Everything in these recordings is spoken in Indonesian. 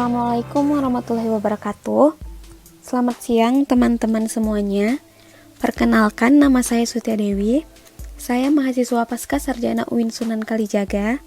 Assalamualaikum warahmatullahi wabarakatuh. Selamat siang teman-teman semuanya. Perkenalkan, nama saya Sutia Dewi. Saya mahasiswa Pasca Sarjana UIN Sunan Kalijaga,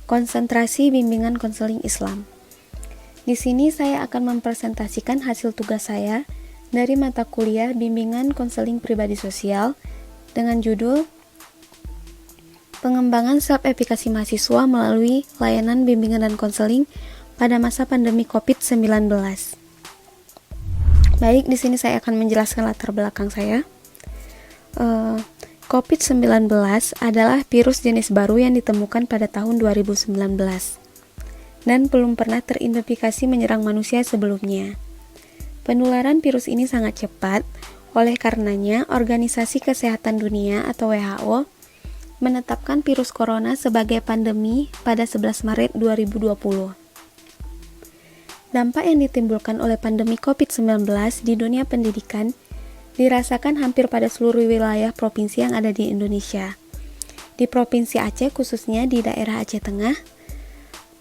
konsentrasi bimbingan konseling Islam. Di sini saya akan mempresentasikan hasil tugas saya dari mata kuliah bimbingan konseling pribadi sosial dengan judul Pengembangan self-efikasi mahasiswa melalui layanan bimbingan dan konseling pada masa pandemi COVID-19. Baik, di sini saya akan menjelaskan latar belakang saya. COVID-19 adalah virus jenis baru yang ditemukan pada tahun 2019 dan belum pernah teridentifikasi menyerang manusia sebelumnya. Penularan virus ini sangat cepat, oleh karenanya Organisasi Kesehatan Dunia atau WHO menetapkan virus corona sebagai pandemi pada 11 Maret 2020. Dampak yang ditimbulkan oleh pandemi COVID-19 di dunia pendidikan dirasakan hampir pada seluruh wilayah provinsi yang ada di Indonesia. Di Provinsi Aceh, khususnya di daerah Aceh Tengah,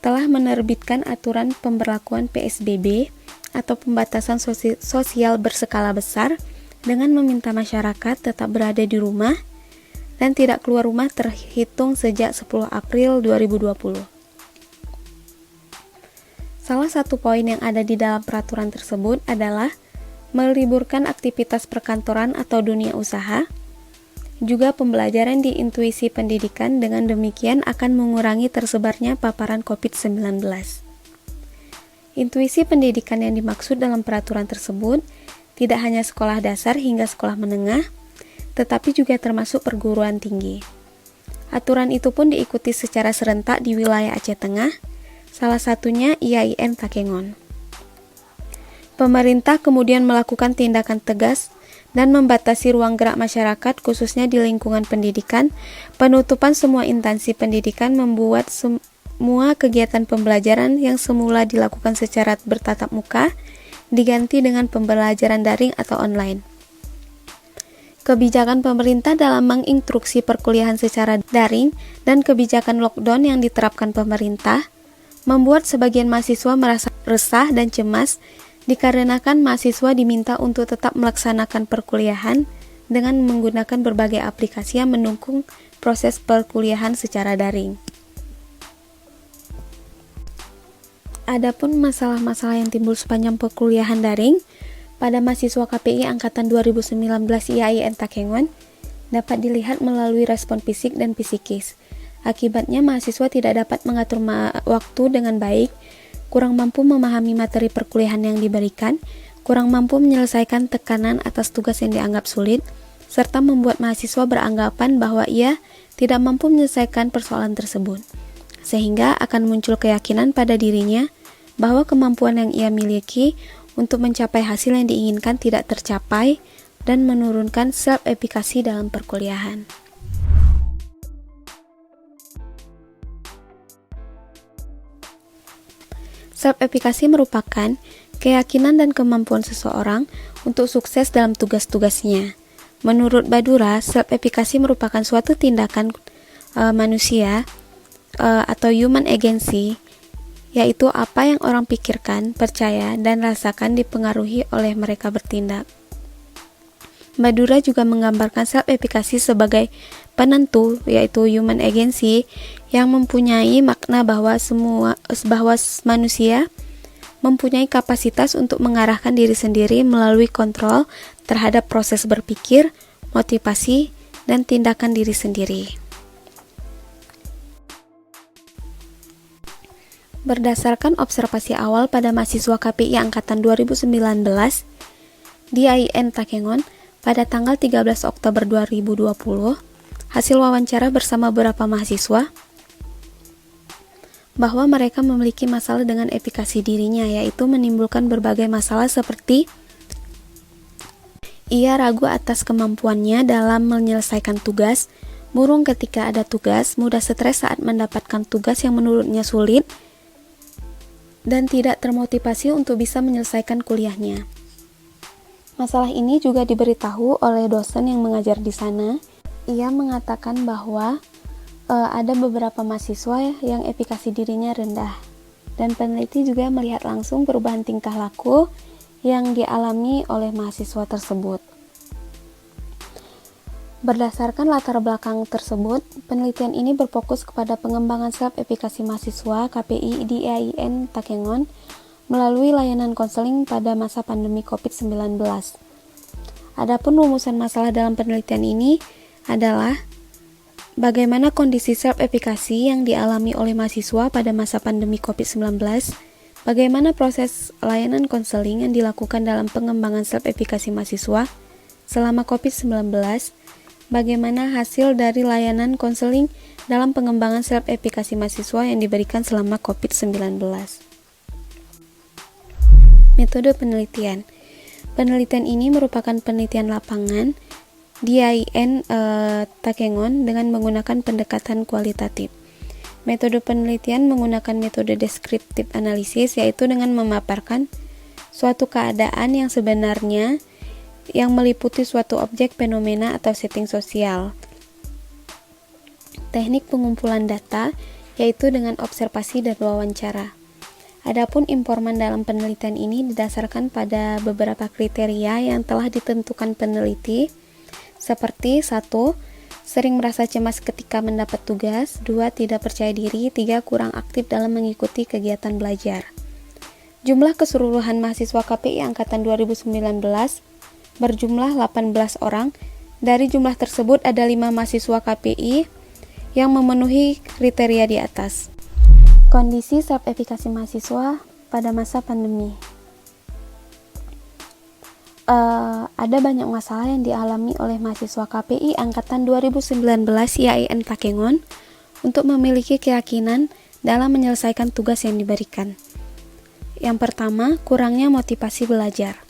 telah menerbitkan aturan pemberlakuan PSBB atau pembatasan sosial berskala besar dengan meminta masyarakat tetap berada di rumah dan tidak keluar rumah terhitung sejak 10 April 2020. Salah satu poin yang ada di dalam peraturan tersebut adalah meliburkan aktivitas perkantoran atau dunia usaha, juga pembelajaran di intuisi pendidikan, dengan demikian akan mengurangi tersebarnya paparan COVID-19. Intuisi pendidikan yang dimaksud dalam peraturan tersebut tidak hanya sekolah dasar hingga sekolah menengah, tetapi juga termasuk perguruan tinggi. Aturan itu pun diikuti secara serentak di wilayah Aceh Tengah, salah satunya IAIN Takengon. Pemerintah kemudian melakukan tindakan tegas dan membatasi ruang gerak masyarakat khususnya di lingkungan pendidikan. Penutupan semua instansi pendidikan membuat semua kegiatan pembelajaran yang semula dilakukan secara bertatap muka diganti dengan pembelajaran daring atau online. Kebijakan pemerintah dalam menginstruksi perkuliahan secara daring dan kebijakan lockdown yang diterapkan pemerintah membuat sebagian mahasiswa merasa resah dan cemas dikarenakan mahasiswa diminta untuk tetap melaksanakan perkuliahan dengan menggunakan berbagai aplikasi yang mendukung proses perkuliahan secara daring. Adapun masalah-masalah yang timbul sepanjang perkuliahan daring pada mahasiswa KPI angkatan 2019 IAIN Takengon dapat dilihat melalui respon fisik dan psikis. Akibatnya mahasiswa tidak dapat mengatur waktu dengan baik, kurang mampu memahami materi perkuliahan yang diberikan, kurang mampu menyelesaikan tekanan atas tugas yang dianggap sulit, serta membuat mahasiswa beranggapan bahwa ia tidak mampu menyelesaikan persoalan tersebut. Sehingga akan muncul keyakinan pada dirinya bahwa kemampuan yang ia miliki untuk mencapai hasil yang diinginkan tidak tercapai dan menurunkan self-efikasi dalam perkuliahan. Self-efikasi merupakan keyakinan dan kemampuan seseorang untuk sukses dalam tugas-tugasnya. Menurut Badura, self-efikasi merupakan suatu tindakan manusia atau human agency, yaitu apa yang orang pikirkan, percaya, dan rasakan dipengaruhi oleh mereka bertindak. Badura juga menggambarkan self-efikasi sebagai penentu, yaitu human agency, yang mempunyai makna bahwa manusia mempunyai kapasitas untuk mengarahkan diri sendiri melalui kontrol terhadap proses berpikir, motivasi, dan tindakan diri sendiri. Berdasarkan observasi awal pada mahasiswa KPI angkatan 2019 di IAIN Takengon pada tanggal 13 Oktober 2020, hasil wawancara bersama beberapa mahasiswa bahwa mereka memiliki masalah dengan efikasi dirinya, yaitu menimbulkan berbagai masalah seperti ia ragu atas kemampuannya dalam menyelesaikan tugas, murung ketika ada tugas, mudah stres saat mendapatkan tugas yang menurutnya sulit, dan tidak termotivasi untuk bisa menyelesaikan kuliahnya. Masalah ini juga diberitahu oleh dosen yang mengajar di sana. Ia mengatakan bahwa ada beberapa mahasiswa yang efikasi dirinya rendah. dan peneliti juga melihat langsung perubahan tingkah laku yang dialami oleh mahasiswa tersebut. Berdasarkan latar belakang tersebut, penelitian ini berfokus kepada pengembangan self-efikasi mahasiswa KPI di IAIN Takengon melalui layanan konseling pada masa pandemi COVID-19. Adapun rumusan masalah dalam penelitian ini adalah bagaimana kondisi self-efikasi yang dialami oleh mahasiswa pada masa pandemi COVID-19, bagaimana proses layanan konseling yang dilakukan dalam pengembangan self-efikasi mahasiswa selama COVID-19, bagaimana hasil dari layanan konseling dalam pengembangan self-efikasi mahasiswa yang diberikan selama COVID-19. Metode penelitian. Penelitian ini merupakan penelitian lapangan di IAIN Takengon dengan menggunakan pendekatan kualitatif. Metode penelitian menggunakan metode deskriptif analisis, yaitu dengan memaparkan suatu keadaan yang sebenarnya yang meliputi suatu objek, fenomena, atau setting sosial. Teknik pengumpulan data, yaitu dengan observasi dan wawancara. Adapun informan dalam penelitian ini didasarkan pada beberapa kriteria yang telah ditentukan peneliti, seperti 1. Sering merasa cemas ketika mendapat tugas, 2. Tidak percaya diri, 3. Kurang aktif dalam mengikuti kegiatan belajar. Jumlah keseluruhan mahasiswa KPI Angkatan 2019 berjumlah 18 orang. Dari jumlah tersebut ada 5 mahasiswa KPI yang memenuhi kriteria di atas. Kondisi self-efikasi mahasiswa pada masa pandemi. Ada banyak masalah yang dialami oleh mahasiswa KPI Angkatan 2019 IAIN Takengon untuk memiliki keyakinan dalam menyelesaikan tugas yang diberikan. Yang pertama, kurangnya motivasi belajar.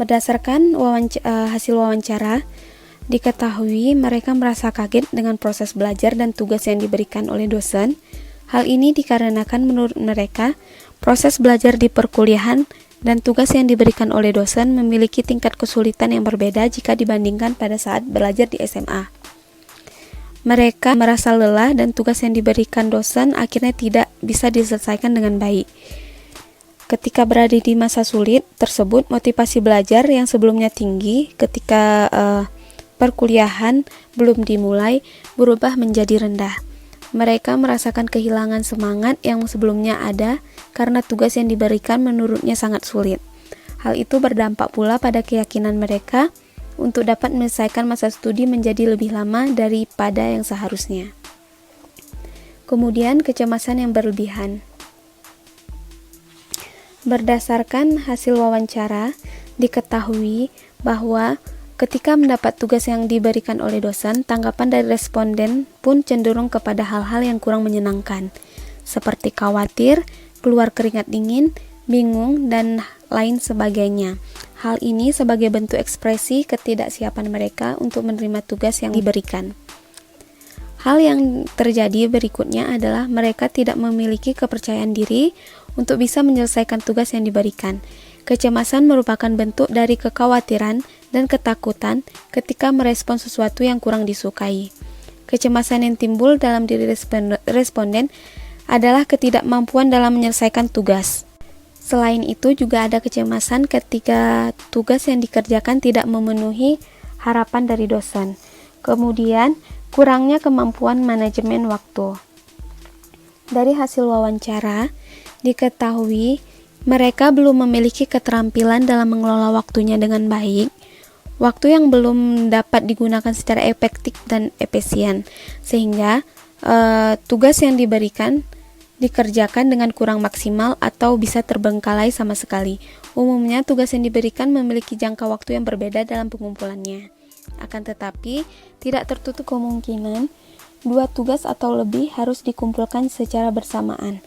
Berdasarkan hasil wawancara, diketahui mereka merasa kaget dengan proses belajar dan tugas yang diberikan oleh dosen. Hal ini dikarenakan menurut mereka, proses belajar di perkuliahan dan tugas yang diberikan oleh dosen memiliki tingkat kesulitan yang berbeda jika dibandingkan pada saat belajar di SMA. Mereka merasa lelah dan tugas yang diberikan dosen akhirnya tidak bisa diselesaikan dengan baik. Ketika berada di masa sulit tersebut, motivasi belajar yang sebelumnya tinggi ketika perkuliahan belum dimulai berubah menjadi rendah. Mereka merasakan kehilangan semangat yang sebelumnya ada karena tugas yang diberikan menurutnya sangat sulit. Hal itu berdampak pula pada keyakinan mereka untuk dapat menyelesaikan masa studi menjadi lebih lama daripada yang seharusnya. Kemudian, kecemasan yang berlebihan. Berdasarkan hasil wawancara, diketahui bahwa ketika mendapat tugas yang diberikan oleh dosen, tanggapan dari responden pun cenderung kepada hal-hal yang kurang menyenangkan, seperti khawatir, keluar keringat dingin, bingung, dan lain sebagainya. Hal ini sebagai bentuk ekspresi ketidaksiapan mereka untuk menerima tugas yang diberikan. Hal yang terjadi berikutnya adalah mereka tidak memiliki kepercayaan diri untuk bisa menyelesaikan tugas yang diberikan. Kecemasan merupakan bentuk dari kekhawatiran dan ketakutan ketika merespons sesuatu yang kurang disukai. Kecemasan yang timbul dalam diri responden adalah ketidakmampuan dalam menyelesaikan tugas. Selain itu juga ada kecemasan ketika tugas yang dikerjakan tidak memenuhi harapan dari dosen. Kemudian, kurangnya kemampuan manajemen waktu. Dari hasil wawancara, diketahui mereka belum memiliki keterampilan dalam mengelola waktunya dengan baik. Waktu yang belum dapat digunakan secara efektif dan efisien, sehingga tugas yang diberikan dikerjakan dengan kurang maksimal atau bisa terbengkalai sama sekali. Umumnya, tugas yang diberikan memiliki jangka waktu yang berbeda dalam pengumpulannya. Akan tetapi, tidak tertutup kemungkinan 2 tugas atau lebih harus dikumpulkan secara bersamaan.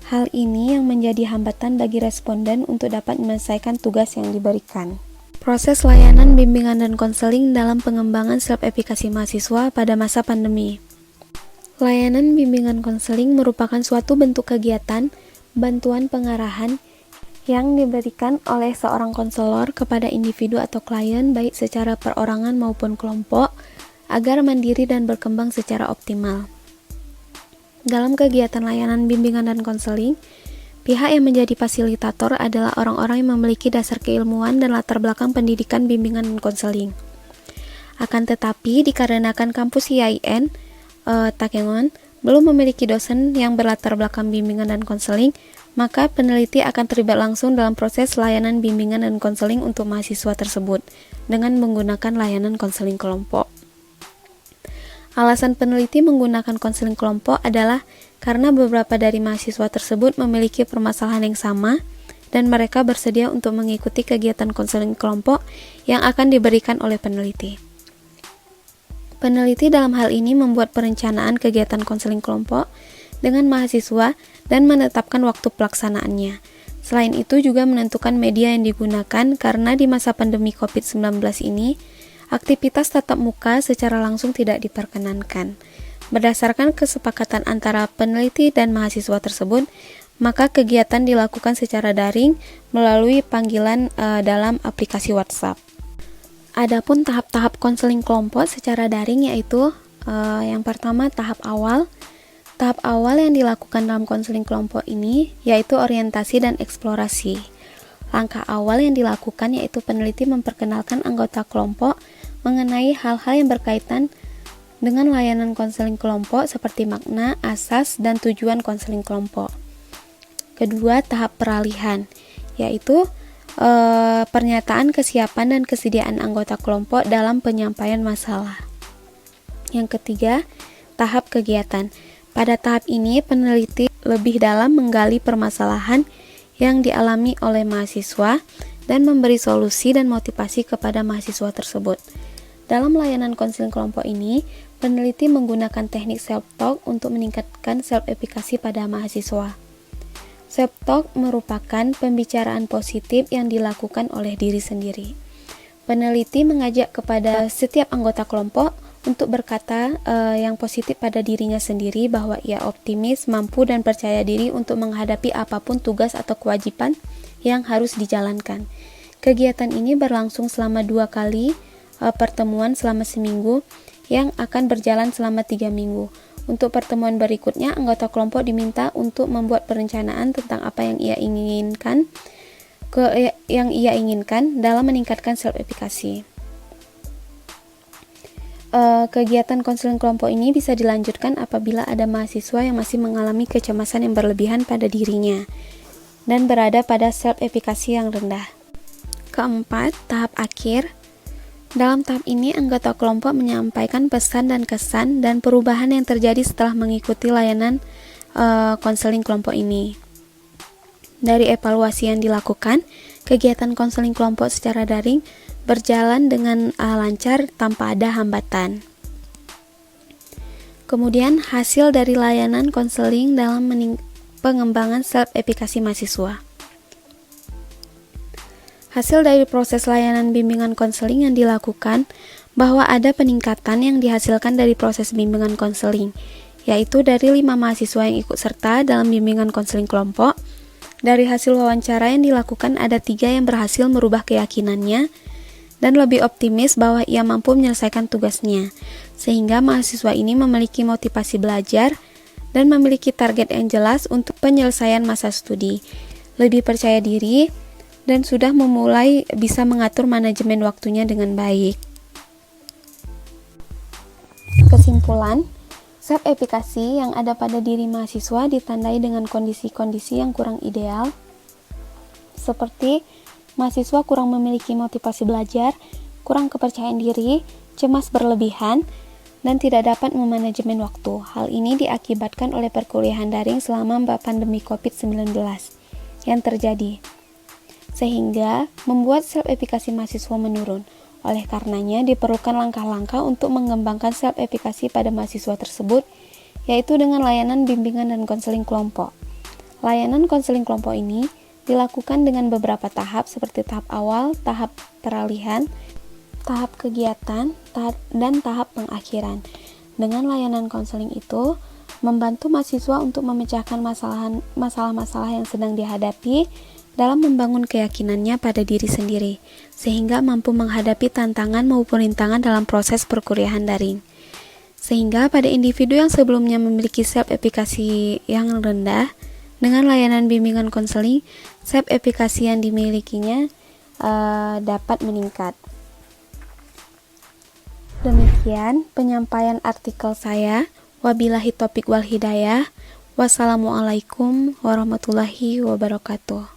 Hal ini yang menjadi hambatan bagi responden untuk dapat menyelesaikan tugas yang diberikan. Proses layanan bimbingan dan konseling dalam pengembangan self-efikasi mahasiswa pada masa pandemi. Layanan bimbingan konseling merupakan suatu bentuk kegiatan bantuan pengarahan yang diberikan oleh seorang konselor kepada individu atau klien baik secara perorangan maupun kelompok agar mandiri dan berkembang secara optimal. Dalam kegiatan layanan bimbingan dan konseling, pihak yang menjadi fasilitator adalah orang-orang yang memiliki dasar keilmuan dan latar belakang pendidikan bimbingan dan konseling. Akan tetapi, dikarenakan kampus IAIN Takengon belum memiliki dosen yang berlatar belakang bimbingan dan konseling, maka peneliti akan terlibat langsung dalam proses layanan bimbingan dan konseling untuk mahasiswa tersebut dengan menggunakan layanan konseling kelompok. Alasan peneliti menggunakan konseling kelompok adalah karena beberapa dari mahasiswa tersebut memiliki permasalahan yang sama dan mereka bersedia untuk mengikuti kegiatan konseling kelompok yang akan diberikan oleh peneliti. Peneliti dalam hal ini membuat perencanaan kegiatan konseling kelompok dengan mahasiswa dan menetapkan waktu pelaksanaannya. Selain itu juga menentukan media yang digunakan karena di masa pandemi COVID-19 ini, aktivitas tatap muka secara langsung tidak diperkenankan. Berdasarkan kesepakatan antara peneliti dan mahasiswa tersebut, maka kegiatan dilakukan secara daring melalui panggilan dalam aplikasi WhatsApp. Adapun tahap-tahap konseling kelompok secara daring yaitu yang pertama tahap awal. Tahap awal yang dilakukan dalam konseling kelompok ini yaitu orientasi dan eksplorasi. Langkah awal yang dilakukan yaitu peneliti memperkenalkan anggota kelompok mengenai hal-hal yang berkaitan dengan layanan konseling kelompok seperti makna, asas, dan tujuan konseling kelompok. Kedua, tahap peralihan, yaitu pernyataan kesiapan dan kesediaan anggota kelompok dalam penyampaian masalah. Yang ketiga, tahap kegiatan. Pada tahap ini, peneliti lebih dalam menggali permasalahan yang dialami oleh mahasiswa dan memberi solusi dan motivasi kepada mahasiswa tersebut. Dalam layanan konseling kelompok ini, peneliti menggunakan teknik self-talk untuk meningkatkan self-efikasi pada mahasiswa. Self-talk merupakan pembicaraan positif yang dilakukan oleh diri sendiri. Peneliti mengajak kepada setiap anggota kelompok untuk berkata yang positif pada dirinya sendiri bahwa ia optimis, mampu, dan percaya diri untuk menghadapi apapun tugas atau kewajiban yang harus dijalankan. Kegiatan ini berlangsung selama 2 kali pertemuan selama seminggu yang akan berjalan selama 3 minggu. Untuk pertemuan berikutnya, anggota kelompok diminta untuk membuat perencanaan tentang apa yang ia inginkan dalam meningkatkan self-efikasi. Kegiatan konseling kelompok ini bisa dilanjutkan apabila ada mahasiswa yang masih mengalami kecemasan yang berlebihan pada dirinya dan berada pada self-efikasi yang rendah. Keempat, tahap akhir. Dalam tahap ini, anggota kelompok menyampaikan pesan dan kesan dan perubahan yang terjadi setelah mengikuti layanan konseling kelompok ini. Dari evaluasi yang dilakukan, kegiatan konseling kelompok secara daring berjalan dengan lancar tanpa ada hambatan. Kemudian, hasil dari layanan konseling dalam pengembangan self-efikasi mahasiswa. Hasil dari proses layanan bimbingan konseling yang dilakukan bahwa ada peningkatan yang dihasilkan dari proses bimbingan konseling, yaitu dari 5 mahasiswa yang ikut serta dalam bimbingan konseling kelompok. Dari hasil wawancara yang dilakukan ada 3 yang berhasil merubah keyakinannya dan lebih optimis bahwa ia mampu menyelesaikan tugasnya, sehingga mahasiswa ini memiliki motivasi belajar dan memiliki target yang jelas untuk penyelesaian masa studi, lebih percaya diri, dan sudah memulai bisa mengatur manajemen waktunya dengan baik. Kesimpulan, self-efikasi yang ada pada diri mahasiswa ditandai dengan kondisi-kondisi yang kurang ideal, seperti mahasiswa kurang memiliki motivasi belajar, kurang kepercayaan diri, cemas berlebihan, dan tidak dapat memanajemen waktu. Hal ini diakibatkan oleh perkuliahan daring selama pandemi COVID-19 yang terjadi, sehingga membuat self-efikasi mahasiswa menurun. Oleh karenanya, diperlukan langkah-langkah untuk mengembangkan self-efikasi pada mahasiswa tersebut, yaitu dengan layanan bimbingan dan konseling kelompok. Layanan konseling kelompok ini dilakukan dengan beberapa tahap seperti tahap awal, tahap peralihan, tahap kegiatan, dan tahap pengakhiran. Dengan layanan konseling itu, membantu mahasiswa untuk memecahkan masalah-masalah yang sedang dihadapi dalam membangun keyakinannya pada diri sendiri, sehingga mampu menghadapi tantangan maupun rintangan dalam proses perkuliahan daring. Sehingga pada individu yang sebelumnya memiliki self-efikasi yang rendah, dengan layanan bimbingan konseling, self-efikasi yang dimilikinya dapat meningkat. Demikian penyampaian artikel saya. Wabillahi taufiq wal hidayah. Wassalamualaikum warahmatullahi wabarakatuh.